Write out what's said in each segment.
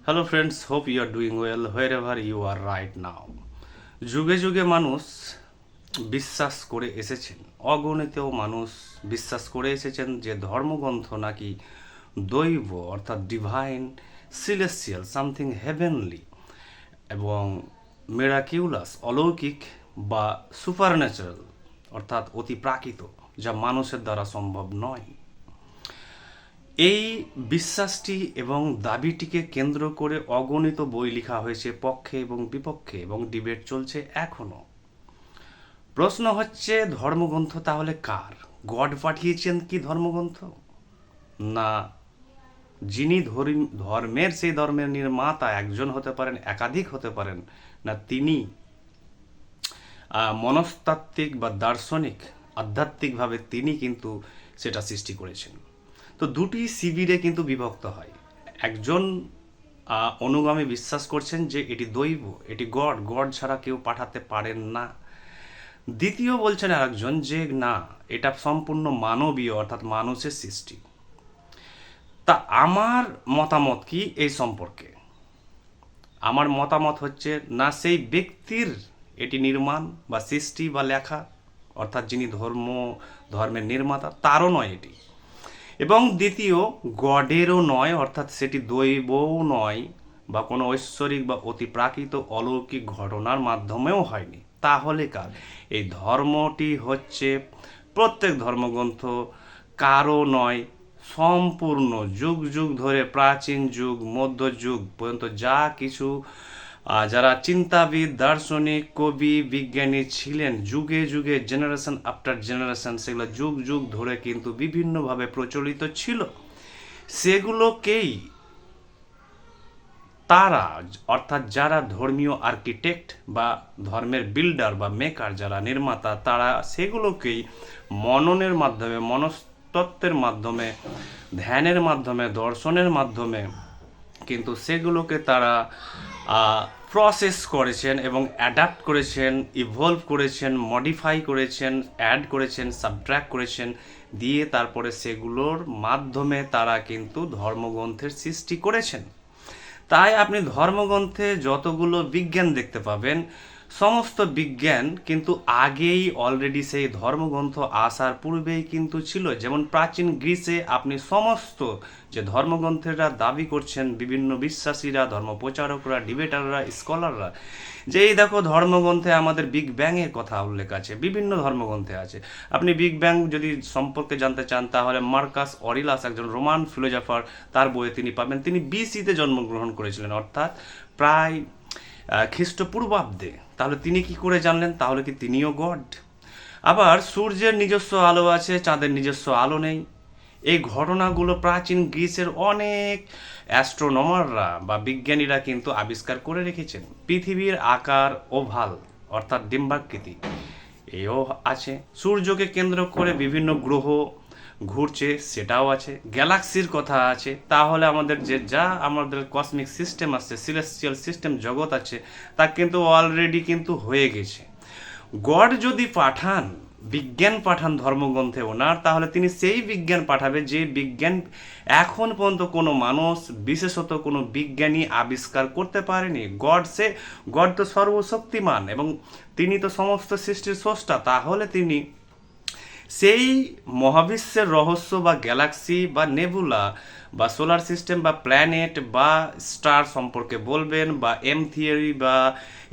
Hello friends, hope you are doing well wherever you are right now. যুগে যুগে মানুষ বিশ্বাস করে এসেছেন, অগণিত মানুষ বিশ্বাস করে এসেছেন যে ধর্মগ্রন্থ নাকি দৈব অর্থাৎ ডিভাইন, সিলেসিয়াল, সামথিং হেভেনলি এবং মেরাকিউলাস, অলৌকিক বা সুপারন্যাচারাল অর্থাৎ অতি প্রাকৃত, যা মানুষের দ্বারা সম্ভব নয়। এই বিশ্বাসটি এবং দাবিটিকে কেন্দ্র করে অগণিত বই লেখা হয়েছে পক্ষে এবং বিপক্ষে, এবং ডিবেট চলছে এখনও। প্রশ্ন হচ্ছে, ধর্মগ্রন্থ তাহলে কার? গড পাঠিয়েছেন কি ধর্মগ্রন্থ, না যিনি ধর্মের সেই ধর্মের নির্মাতা একজন হতে পারেন, একাধিক হতে পারেন, না তিনি মনস্তাত্ত্বিক বা দার্শনিক আধ্যাত্মিকভাবে তিনি কিন্তু সেটা সৃষ্টি করেছেন? তো দুটি শিবিরে কিন্তু বিভক্ত হয়। একজন অনুগামী বিশ্বাস করছেন যে এটি দৈব, এটি গড, গড ছাড়া কেউ পাঠাতে পারেন না। দ্বিতীয় বলছেন আরেকজন যে না, এটা সম্পূর্ণ মানবীয় অর্থাৎ মানুষের সৃষ্টি। তা আমার মতামত কি এই সম্পর্কে? আমার মতামত হচ্ছে না, সেই ব্যক্তির এটি নির্মাণ বা সৃষ্টি বা লেখা, অর্থাৎ যিনি ধর্মের নির্মাতা তারও নয় এটি, এবং দ্বিতীয় গডেরও নয়, অর্থাৎ সেটি দৈবও নয় বা কোনো ঐশ্বরিক বা অতি প্রাকৃত অলৌকিক ঘটনার মাধ্যমেও হয়নি। তাহলে কার? এই ধর্মটি হচ্ছে প্রত্যেক ধর্মগ্রন্থ কারও নয়, সম্পূর্ণ যুগ যুগ ধরে, প্রাচীন যুগ মধ্যযুগ পর্যন্ত যা কিছু যারা চিন্তাবিদ, দার্শনিক, কবি, বিজ্ঞানী ছিলেন যুগে যুগে, জেনারেশন আফটার জেনারেশন, সেগুলো যুগ যুগ ধরে কিন্তু বিভিন্নভাবে প্রচলিত ছিল। সেগুলোকেই তারা, অর্থাৎ যারা ধর্মীয় আর্কিটেক্ট বা ধর্মের বিল্ডার বা মেকার, যারা নির্মাতা, তারা সেগুলোকেই মননের মাধ্যমে, মনস্তত্ত্বের মাধ্যমে, ধ্যানের মাধ্যমে, দর্শনের মাধ্যমে কিন্তু সেগুলোকে তারা প্রসেস করেছেন এবং অ্যাডাপ্ট করেছেন, ইভলভ করেছেন, মডিফাই করেছেন, অ্যাড করেছেন, সাবট্র্যাক্ট করেছেন, দিয়ে তারপরে সেগুলোর মাধ্যমে তারা কিন্তু ধর্মগ্রন্থের সৃষ্টি করেছেন। তাই আপনি ধর্মগ্রন্থে যতগুলো বিজ্ঞান দেখতে পাবেন, সমস্ত বিজ্ঞান কিন্তু আগেই অলরেডি সেই ধর্মগ্রন্থ আসার পূর্বেই কিন্তু ছিল। যেমন প্রাচীন গ্রিসে আপনি সমস্ত যে ধর্মগ্রন্থেরা দাবি করছেন বিভিন্ন বিশ্বাসীরা, ধর্মপ্রচারকরা, ডিবেটাররা, স্কলাররা, যে এই দেখো ধর্মগ্রন্থে আমাদের বিগ ব্যাংয়ের কথা উল্লেখ আছে, বিভিন্ন ধর্মগ্রন্থে আছে। আপনি বিগ ব্যাং যদি সম্পর্কে জানতে চান তাহলে মার্কাস অরিলাস, একজন রোমান ফিলোজফার, তার বইয়ে তিনি পাবেন। তিনি বিসিতে জন্মগ্রহণ করেছিলেন, অর্থাৎ প্রায় খ্রিস্টপূর্বাব্দে। তাহলে তিনি কি করে জানলেন? তাহলে কি তিনিও গড? আবার সূর্যের নিজস্ব আলো আছে, চাঁদের নিজস্ব আলো নেই। এই ঘটনাগুলো প্রাচীন গ্রিসের অনেক অ্যাস্ট্রোনমাররা বা বিজ্ঞানীরা কিন্তু আবিষ্কার করে রেখেছেন। পৃথিবীর আকার ওভাল অর্থাৎ ডিম্বাকৃতি, এও আছে। সূর্যকে কেন্দ্র করে বিভিন্ন গ্রহ ঘুরছে, সেটাও আছে। গ্যালাক্সির কথা আছে। তাহলে আমাদের আমাদের কসমিক সিস্টেম আছে, সিলেস্টিয়াল সিস্টেম জগৎ আছে, তা কিন্তু অলরেডি কিন্তু হয়ে গেছে। গড যদি পাঠান, বিজ্ঞান পাঠান ধর্মগ্রন্থে ওনার, তাহলে তিনি সেই বিজ্ঞান পাঠাবে যে বিজ্ঞান এখন পর্যন্ত কোনো মানুষ, বিশেষত কোনো বিজ্ঞানী আবিষ্কার করতে পারেনি। গড তো সর্বশক্তিমান এবং তিনি তো সমস্ত সৃষ্টির স্রষ্টা। তাহলে তিনি সেই মহাবিশ্বের রহস্য বা গ্যালাক্সি বা নেবুলা বা সোলার সিস্টেম বা প্ল্যানেট বা স্টার সম্পর্কে বলবেন, বা এম থিওরি বা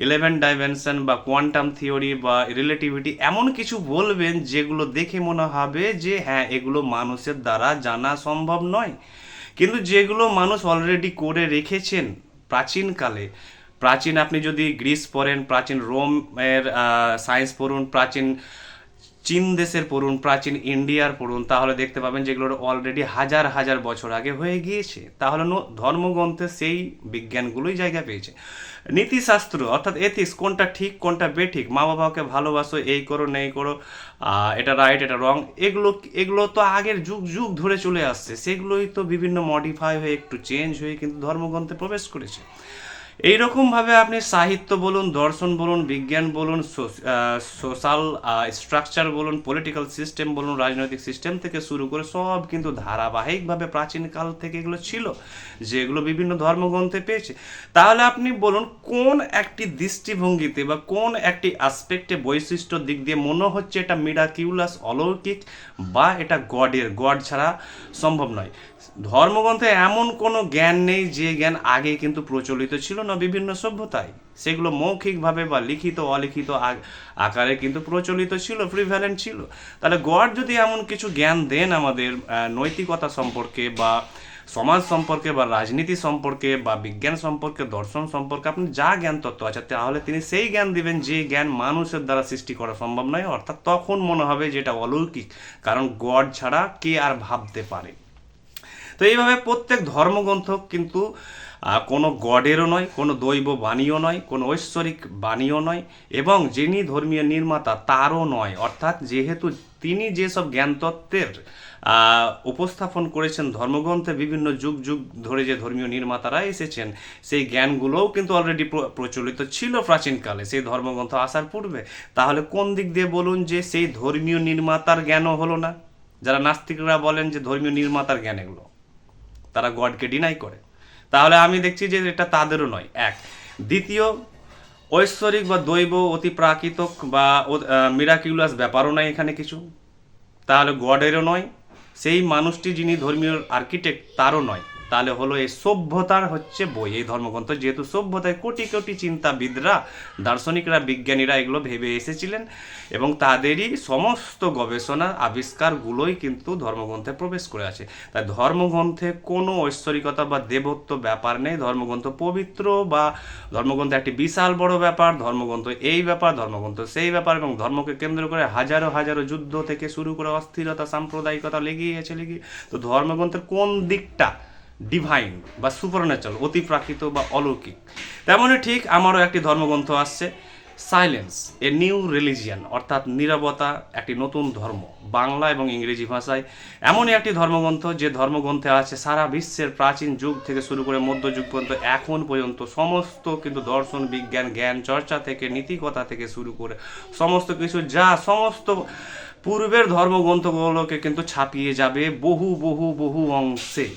11 ডাইমেনশন বা কোয়ান্টাম থিওরি বা রিলেটিভিটি, এমন কিছু বলবেন যেগুলো দেখে মনে হবে যে হ্যাঁ, এগুলো মানুষের দ্বারা জানা সম্ভব নয়, কিন্তু যেগুলো মানুষ অলরেডি করে রেখেছেন প্রাচীনকালে। প্রাচীন আপনি যদি গ্রিস পড়েন, প্রাচীন রোমের সায়েন্স পড়ুন, প্রাচীন চীন দেশের পড়ুন, প্রাচীন ইন্ডিয়ার পড়ুন, তাহলে দেখতে পাবেন যেগুলো অলরেডি হাজার হাজার বছর আগে হয়ে গিয়েছে। তাহলে ধর্মগ্রন্থে সেই বিজ্ঞানগুলোই জায়গা পেয়েছে। নীতিশাস্ত্র অর্থাৎ এথিক্স, কোনটা ঠিক কোনটা বেঠিক, মা বাবাকে ভালোবাসো, এই করো না এই করো, এটা রাইট এটা রং, এগুলো এগুলো তো আগের যুগ যুগ ধরে চলে আসছে। সেগুলোই তো বিভিন্ন মডিফাই হয়ে, একটু চেঞ্জ হয়ে কিন্তু ধর্মগ্রন্থে প্রবেশ করেছে। এইরকমভাবে আপনি সাহিত্য বলুন, দর্শন বলুন, বিজ্ঞান বলুন, সোশ্যাল স্ট্রাকচার বলুন, পলিটিক্যাল সিস্টেম বলুন, রাজনৈতিক সিস্টেম থেকে শুরু করে সব কিন্তু ধারাবাহিকভাবে প্রাচীনকাল থেকে এগুলো ছিল, যেগুলো বিভিন্ন ধর্মগ্রন্থে পেয়েছে। তাহলে আপনি বলুন কোন একটি দৃষ্টিভঙ্গিতে বা কোন একটি অ্যাসপেক্টে বৈশিষ্ট্য দিক দিয়ে মনে হচ্ছে এটা মিরাকিউলাস, অলৌকিক, বা এটা গড ছাড়া সম্ভব নয়। ধর্মগ্রন্থে এমন কোনো জ্ঞান নেই যে জ্ঞান আগে কিন্তু প্রচলিত ছিল না বিভিন্ন সভ্যতায়, সেগুলো মৌখিকভাবে বা লিখিত অলিখিত আকারে কিন্তু প্রচলিত ছিল, প্রিভ্যালেন্ট ছিল। তাহলে গড যদি এমন কিছু জ্ঞান দেন আমাদের নৈতিকতা সম্পর্কে বা সমাজ সম্পর্কে বা রাজনীতি সম্পর্কে বা বিজ্ঞান সম্পর্কে, দর্শন সম্পর্কে, আপনি যা জ্ঞান তত্ত্ব আছে, তাহলে তিনি সেই জ্ঞান দিবেন যে জ্ঞান মানুষের দ্বারা সৃষ্টি করা সম্ভব নয়, অর্থাৎ তখন মনে হবে যে এটা অলৌকিক, কারণ গড ছাড়া কে আর ভাবতে পারে। তো এইভাবে প্রত্যেক ধর্মগ্রন্থ কিন্তু কোনো গডেরও নয়, কোনো দৈব বাণীও নয়, কোনো ঐশ্বরিক বাণীও নয়, এবং যিনি ধর্মীয় নির্মাতা তারও নয়। অর্থাৎ যেহেতু তিনি যেসব জ্ঞানতত্ত্বের উপস্থাপন করেছেন ধর্মগ্রন্থে বিভিন্ন যুগ যুগ ধরে, যে ধর্মীয় নির্মাতারা এসেছেন, সেই জ্ঞানগুলোও কিন্তু অলরেডি প্রচলিত ছিল প্রাচীনকালে সেই ধর্মগ্রন্থ আসার পূর্বে। তাহলে কোন দিক দিয়ে বলুন যে সেই ধর্মীয় নির্মাতার জ্ঞানও হলো না? যারা নাস্তিকরা বলেন যে ধর্মীয় নির্মাতার জ্ঞান এগুলো, তারা গডকে ডিনাই করে, তাহলে আমি দেখছি যে এটা তাদেরও নয়। এক, দ্বিতীয়, ঐশ্বরিক বা দৈব অতি প্রাকৃতিক বা মিরাকিউলাস ব্যাপারও নাই এখানে কিছু, তাহলে গডেরও নয়, সেই মানুষটি যিনি ধর্মীয় আর্কিটেক্ট তারও নয়। তাহলে হলো এই সভ্যতার হচ্ছে বই এই ধর্মগ্রন্থ, যেহেতু সভ্যতায় কোটি কোটি চিন্তাবিদরা, দার্শনিকরা, বিজ্ঞানীরা এগুলো ভেবে এসেছিলেন, এবং তাদেরই সমস্ত গবেষণা আবিষ্কারগুলোই কিন্তু ধর্মগ্রন্থে প্রবেশ করে আছে। তাই ধর্মগ্রন্থে কোনো ঐশ্বরিকতা বা দেবত্ব ব্যাপার নেই। ধর্মগ্রন্থ পবিত্র, বা ধর্মগ্রন্থ একটি বিশাল বড় ব্যাপার, ধর্মগ্রন্থ এই ব্যাপার, ধর্মগ্রন্থ সেই ব্যাপার, এবং ধর্মকে কেন্দ্র করে হাজারো হাজারো যুদ্ধ থেকে শুরু করে অস্থিরতা, সাম্প্রদায়িকতা লেগেই আছে। তো ধর্মগ্রন্থের কোন দিকটা ডিভাইন বা সুপারন্যাচারাল, অতি প্রাকৃত বা অলৌকিক? তেমনই ঠিক আমারও একটি ধর্মগ্রন্থ আসছে, সাইলেন্স এ নিউ রিলিজিয়ান, অর্থাৎ নীরবতা একটি নতুন ধর্ম, বাংলা এবং ইংরেজি ভাষায়। এমনই একটি ধর্মগ্রন্থ যে ধর্মগ্রন্থে আছে সারা বিশ্বের প্রাচীন যুগ থেকে শুরু করে মধ্যযুগ পর্যন্ত এখন পর্যন্ত সমস্ত কিন্তু দর্শন, বিজ্ঞান, জ্ঞান চর্চা থেকে, নীতিকথা থেকে শুরু করে সমস্ত কিছু, যা সমস্ত পূর্বের ধর্মগ্রন্থগুলোকে কিন্তু ছাপিয়ে যাবে বহু বহু বহু অংশে।